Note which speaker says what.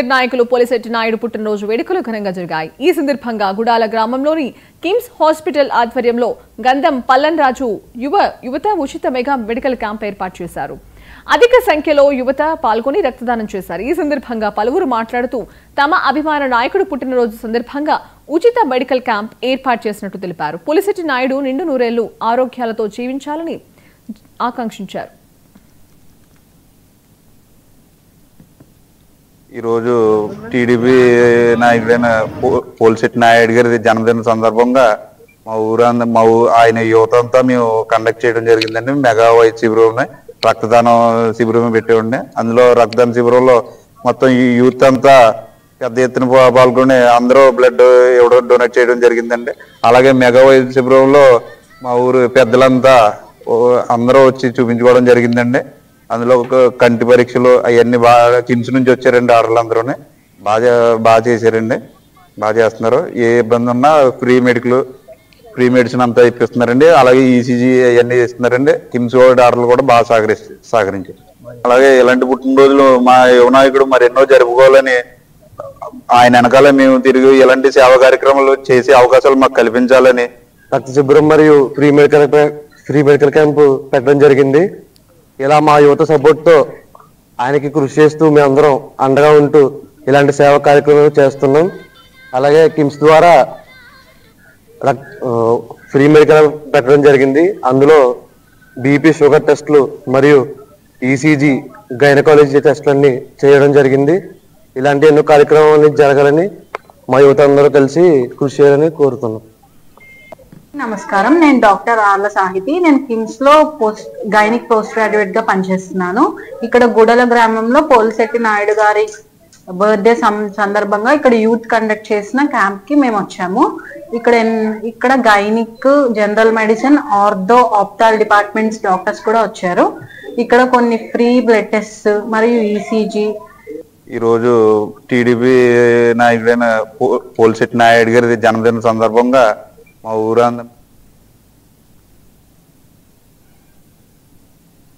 Speaker 1: నాయకులు పోలిశెట్టి నాయుడు పుట్టినరోజు వేడుకలు ఘనంగా జరిగాయి. ఈ సందర్భంగా గుడాల గ్రామంలోని కిమ్స్ హాస్పిటల్ ఆధ్వర్యంలో గంధం పల్లన్ రాజు యువత ఉచిత మెగా మెడికల్ క్యాంప్ ఏర్పాటు చేశారు. అధిక సంఖ్యలో యువత పాల్గొని రక్తదానం చేశారు. ఈ సందర్భంగా పలువురు మాట్లాడుతూ తమ అభిమాన నాయకుడు పుట్టినరోజు సందర్భంగా ఉచిత మెడికల్ క్యాంప్ ఏర్పాటు చేసినట్టు తెలిపారు. పోలిశెట్టి నాయుడు నిండు నూరేళ్లు ఆరోగ్యాలతో జీవించాలని ఆకాంక్షించారు.
Speaker 2: ఈరోజు టీడీపీ నాయకుడైన పోలిశెట్టి నాయుడు గారి జన్మదిన సందర్భంగా ఆయన యువత అంతా మేము కండక్ట్ చేయడం జరిగిందండి. మెగా వైద్య శిబిరం రక్తదానం శిబిరం పెట్టేవండి. అందులో రక్తదాన శిబిరంలో మొత్తం ఈ యూత్ అంతా పెద్ద ఎత్తున పాల్గొని అందరూ బ్లడ్ ఇవ్వడం డొనేట్ చేయడం జరిగిందండి. అలాగే మెగా వైద్య శిబిరంలో మా ఊరు పెద్దలంతా అందరూ వచ్చి చూపించుకోవడం జరిగిందండి. అందులో ఒక కంటి పరీక్షలు అవన్నీ బాగా కిమ్స్ నుంచి వచ్చారండి. ఆర్డర్లు అందరూ బాగా చేశారండి, బాగా చేస్తున్నారు. ఏ ఇబ్బంది ఉన్నా ఫ్రీ మెడిసిన్ అంతా ఇప్పిస్తున్నారండి. అలాగే ఈసీజీ అవన్నీ ఇస్తున్నారండి. కిమ్స్ ఆర్డర్లు కూడా బాగా సహకరించారు. అలాగే ఇలాంటి పుట్టినరోజులు మా యువనాయకుడు మరెన్నో జరుపుకోవాలని ఆయన వెనకాల మేము తిరిగి ఇలాంటి సేవా కార్యక్రమాలు చేసే అవకాశాలు మాకు కల్పించాలని
Speaker 3: రక్త శిబిరం మరియు ఫ్రీ మెడికల్ క్యాంపు పెట్టడం జరిగింది. ఇలా మా యువత సపోర్ట్తో ఆయనకి కృషి చేస్తూ మేమందరం అండగా ఉంటూ ఇలాంటి సేవా కార్యక్రమాలు చేస్తున్నాం. అలాగే కిమ్స్ ద్వారా ఫ్రీ మెడికల్ పెట్టడం జరిగింది. అందులో బీపీ షుగర్ టెస్టులు మరియు ఈసీజీ గైనకాలజీ టెస్టులన్నీ చేయడం జరిగింది. ఇలాంటి ఎన్నో కార్యక్రమాలు జరగాలని మా యువత అందరూ కలిసి కృషి చేయాలని కోరుతున్నాం.
Speaker 4: నమస్కారం, నేను డాక్టర్ ఆర్ల సాహితి. నేను కిమ్స్ లో గైనిక్ పోస్ట్ గ్రాడ్యుయేట్ గా పనిచేస్తున్నాను. ఇక్కడ గుడల గ్రామంలో పోలిశెట్టి నాయుడు గారి బర్త్డే సందర్భంగా ఇక్కడ యూత్ కండక్ట్ చేసిన క్యాంప్ కి మేము వచ్చాము. ఇక్కడ gynaec, general medicine, ortho, ophthal departments doctors కూడా వచ్చారు. ఇక్కడ కొన్ని ఫ్రీ బ్లడ్ టెస్ట్ మరియు ఈసీజీ.
Speaker 2: ఈరోజు టీడీపీ నాయకుడైన పోలిశెట్టి నాయుడు గారి జన్మదిన సందర్భంగా మా ఊరందరం